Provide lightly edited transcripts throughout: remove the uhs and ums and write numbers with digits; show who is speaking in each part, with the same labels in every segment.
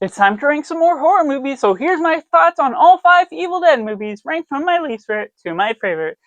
Speaker 1: It's time to rank some more horror movies, so here's my thoughts on all 5 Evil Dead movies, ranked from my least favorite to my favorite.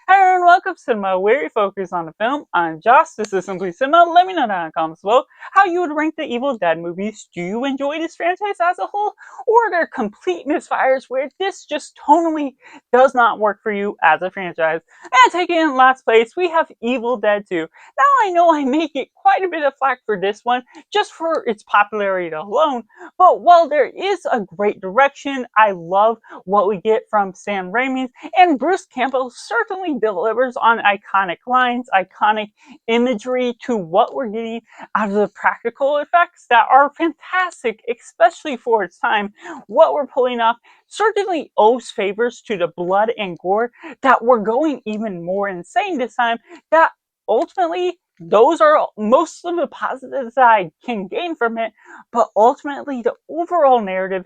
Speaker 1: Hi everyone, welcome to Cinema, where we focus on the film. I'm Josh, this is Simply Cinema. Let me know down in the comments below how you would rank the Evil Dead movies. Do you enjoy this franchise as a whole, or are there complete misfires where this just tonally does not work for you as a franchise? And taking in last place, we have Evil Dead 2. Now I know I may get quite a bit of flack for this one, just for its popularity alone, but while there is a great direction, I love what we get from Sam Raimi, and Bruce Campbell certainly delivers on iconic lines, iconic imagery to what we're getting out of the practical effects that are fantastic, especially for its time. What we're pulling off certainly owes favors to the blood and gore that we're going even more insane this time, that ultimately those are most of the positives that I can gain from it, but ultimately the overall narrative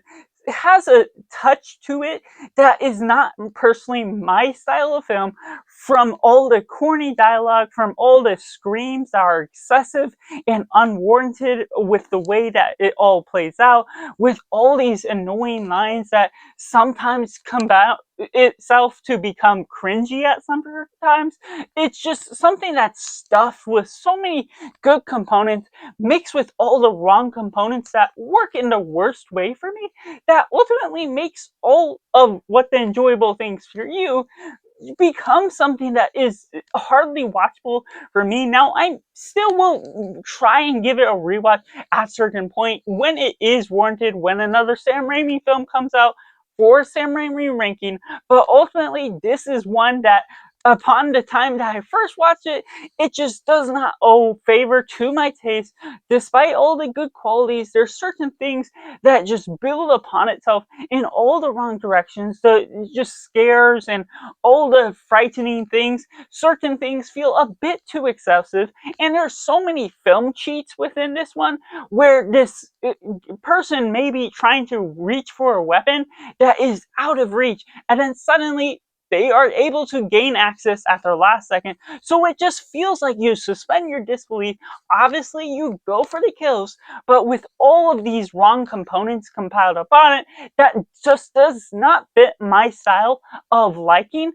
Speaker 1: has a touch to it that is not personally my style of film. From all the corny dialogue, from all the screams that are excessive and unwarranted with the way that it all plays out, with all these annoying lines that sometimes come out itself to become cringy at some times. It's just something that's stuffed with so many good components mixed with all the wrong components that work in the worst way for me, that ultimately makes all of what the enjoyable things for you become something that is hardly watchable for me. Now, I still will try and give it a rewatch at a certain point when it is warranted, when another Sam Raimi film comes out for Sam Raimi ranking, but ultimately this is one that upon the time that I first watched it, it just does not owe favor to my taste. Despite all the good qualities, there's certain things that just build upon itself in all the wrong directions. The just scares and all the frightening things. Certain things feel a bit too excessive, and there's so many film cheats within this one where this person may be trying to reach for a weapon that is out of reach, and then suddenly they are able to gain access at their last second. So it just feels like you suspend your disbelief. Obviously, you go for the kills, but with all of these wrong components compiled upon it, that just does not fit my style of liking.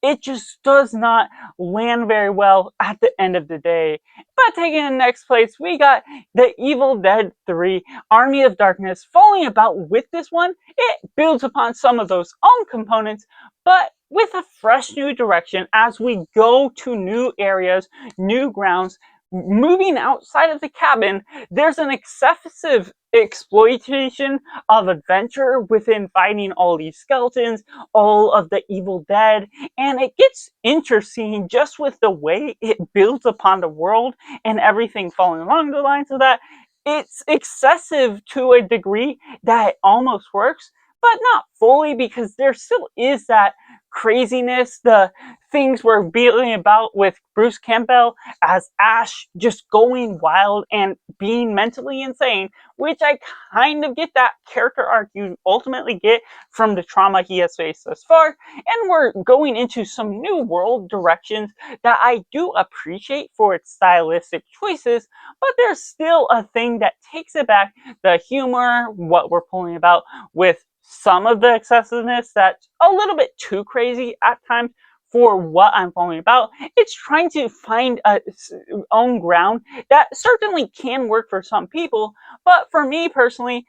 Speaker 1: It just does not land very well at the end of the day. But taking in next place, we got the Evil Dead 3 Army of Darkness. Falling about with this one, it builds upon some of those own components, but with a fresh new direction as we go to new areas, new grounds. Moving outside of the cabin, there's an excessive exploitation of adventure within fighting all these skeletons, all of the Evil Dead, and it gets interesting just with the way it builds upon the world and everything falling along the lines of that. It's excessive to a degree that it almost works, but not fully, because there still is that craziness, the things we're dealing about with Bruce Campbell as Ash just going wild and being mentally insane, which I kind of get that character arc you ultimately get from the trauma he has faced thus far. And we're going into some new world directions that I do appreciate for its stylistic choices, but there's still a thing that takes it back, the humor, what we're pulling about with some of the excessiveness that's a little bit too crazy at times for what I'm falling about. It's trying to find a own ground that certainly can work for some people, but for me personally,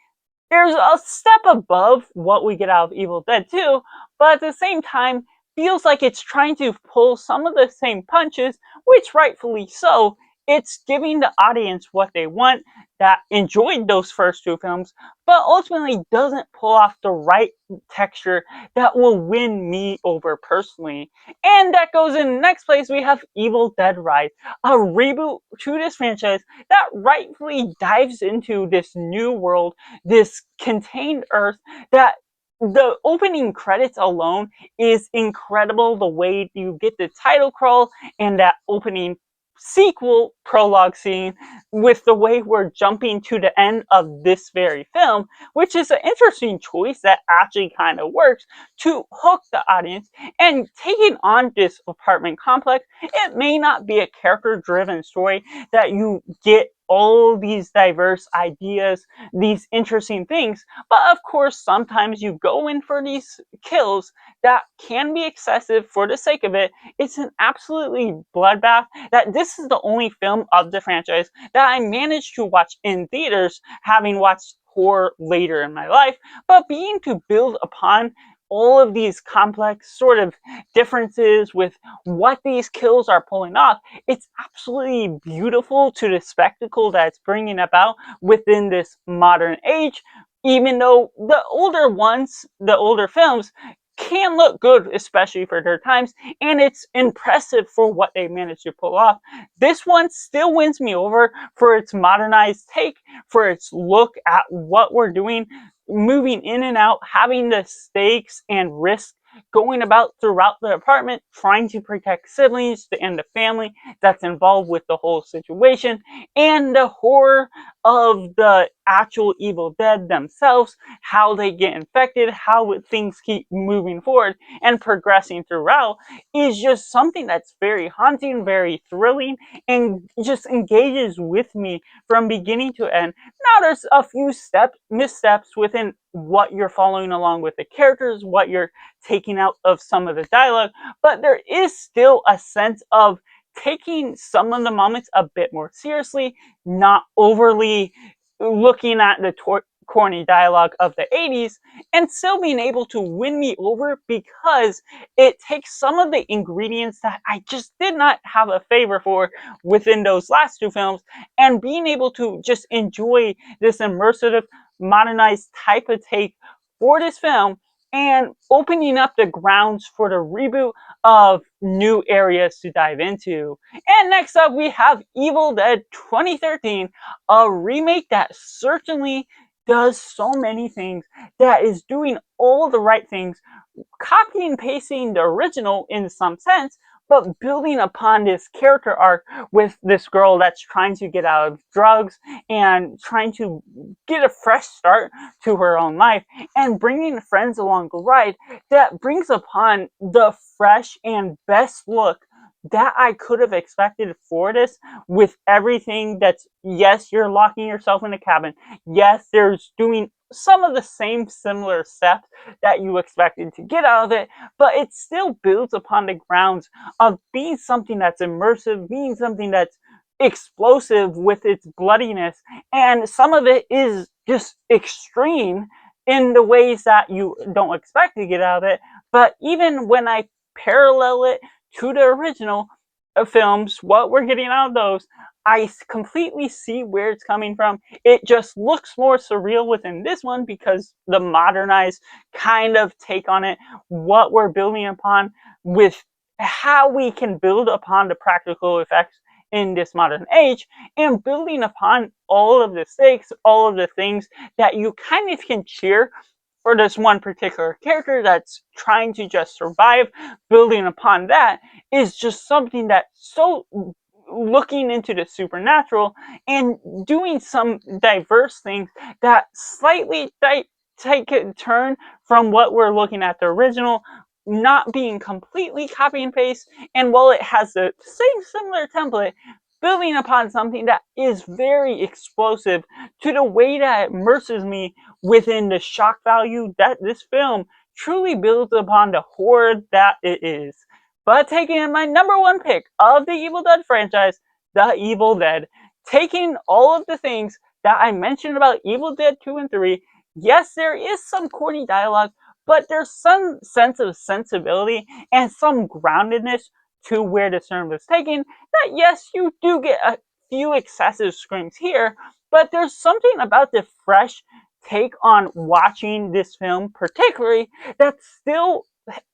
Speaker 1: there's a step above what we get out of Evil Dead 2, but at the same time, feels like it's trying to pull some of the same punches, which rightfully so. It's giving the audience what they want, that enjoyed those first two films, but ultimately doesn't pull off the right texture that will win me over personally. And that goes in next place, we have Evil Dead Rise, a reboot to this franchise that rightfully dives into this new world, this contained earth, that the opening credits alone is incredible. The way you get the title crawl and that opening sequel prologue scene with the way we're jumping to the end of this very film, which is an interesting choice that actually kind of works to hook the audience. And taking on this apartment complex, it may not be a character driven story that you get all these diverse ideas, these interesting things, but of course sometimes you go in for these kills that can be excessive for the sake of it. It's an absolutely bloodbath that this is the only film of the franchise that I managed to watch in theaters, having watched horror later in my life, but being to build upon all of these complex sort of differences with what these kills are pulling off, it's absolutely beautiful to the spectacle that's bringing about within this modern age. Even though the older ones, the older films, can look good, especially for their times, and it's impressive for what they managed to pull off. This one still wins me over for its modernized take, for its look at what we're doing, moving in and out, having the stakes and risk going about throughout the apartment, trying to protect siblings and the family that's involved with the whole situation, and the horror of the actual Evil Dead themselves, how they get infected, how things keep moving forward and progressing throughout, is just something that's very haunting, very thrilling, and just engages with me from beginning to end. Now there's a few missteps within what you're following along with the characters, what you're taking out of some of the dialogue, but there is still a sense of taking some of the moments a bit more seriously, not overly looking at the corny dialogue of the 80s, and still being able to win me over because it takes some of the ingredients that I just did not have a favor for within those last two films, and being able to just enjoy this immersive, modernized type of take for this film, and opening up the grounds for the reboot of new areas to dive into. And next up, we have Evil Dead 2013, a remake that certainly does so many things, that is doing all the right things, copying and pasting the original in some sense, but building upon this character arc with this girl that's trying to get out of drugs and trying to get a fresh start to her own life, and bringing friends along the ride that brings upon the fresh and best look that I could have expected for this, with everything that's, yes, you're locking yourself in a cabin. Yes, there's doing some of the same similar steps that you expected to get out of it, but it still builds upon the grounds of being something that's immersive, being something that's explosive with its bloodiness, and some of it is just extreme in the ways that you don't expect to get out of it. But even when I parallel it to the original films, what we're getting out of those, I completely see where it's coming from. It just looks more surreal within this one because the modernized kind of take on it, what we're building upon with how we can build upon the practical effects in this modern age, and building upon all of the stakes, all of the things that you kind of can cheer for this one particular character that's trying to just survive. Building upon that is just something that's so looking into the supernatural and doing some diverse things that slightly take a turn from what we're looking at the original, not being completely copy and paste, and while it has the same similar template, building upon something that is very explosive to the way that it immerses me within the shock value that this film truly builds upon the horror that it is. But taking in my number one pick of the Evil Dead franchise, The Evil Dead, taking all of the things that I mentioned about Evil Dead 2 and 3, yes, there is some corny dialogue, but there's some sense of sensibility and some groundedness to where the film is taken. That, yes, you do get a few excessive screams here, but there's something about the fresh take on watching this film, particularly, that still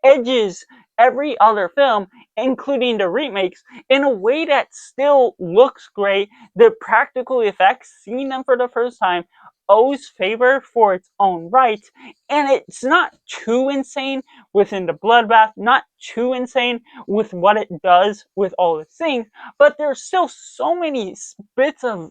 Speaker 1: edges every other film, including the remakes, in a way that still looks great. The practical effects, seeing them for the first time, owes favor for its own right, and it's not too insane within the bloodbath, not too insane with what it does with all the things, but there's still so many bits of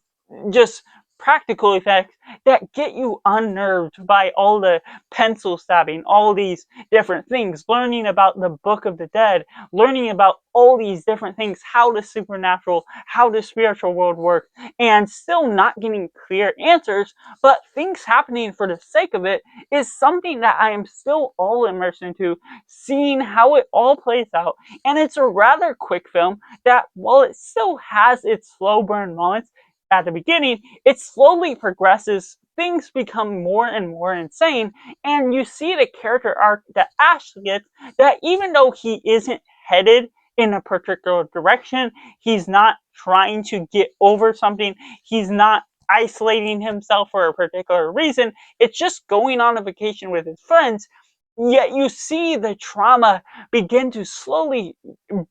Speaker 1: just practical effects that get you unnerved by all the pencil stabbing, all these different things, learning about the Book of the Dead, learning about all these different things, how the supernatural, how the spiritual world works, and still not getting clear answers, but things happening for the sake of it is something that I am still all immersed into, seeing how it all plays out. And it's a rather quick film that, while it still has its slow burn moments at the beginning, it slowly progresses. Things become more and more insane, and you see the character arc that Ash gets, that even though he isn't headed in a particular direction, he's not trying to get over something, he's not isolating himself for a particular reason, it's just going on a vacation with his friends. Yet you see the trauma begin to slowly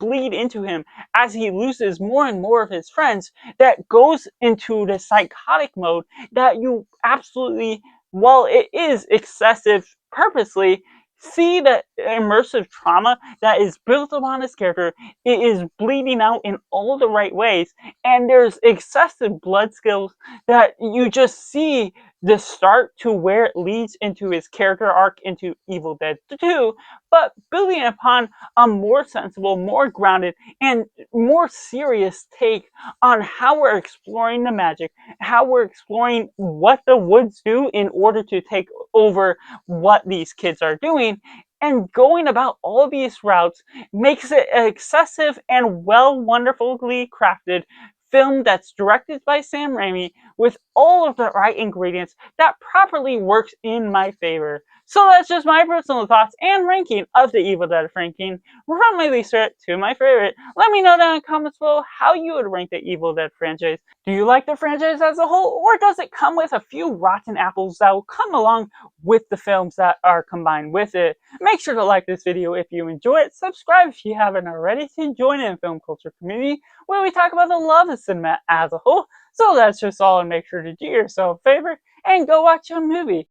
Speaker 1: bleed into him as he loses more and more of his friends, that goes into the psychotic mode that you absolutely, while it is excessive purposely, see the immersive trauma that is built upon his character. It is bleeding out in all the right ways, and there's excessive blood skills that you just see the start to where it leads into his character arc into Evil Dead 2, but building upon a more sensible, more grounded, and more serious take on how we're exploring the magic, how we're exploring what the woods do in order to take over what these kids are doing. And going about all these routes makes it an excessive and wonderfully crafted film that's directed by Sam Raimi with all of the right ingredients that properly works in my favor. So that's just my personal thoughts and ranking of the Evil Dead ranking, from my least favorite to my favorite. Let me know down in the comments below how you would rank the Evil Dead franchise. Do you like the franchise as a whole, or does it come with a few rotten apples that will come along with the films that are combined with it? Make sure to like this video if you enjoy it, subscribe if you haven't already to join in the film culture community where we talk about the love of cinema as a whole. So that's just all, and make sure to do yourself a favor and go watch a movie.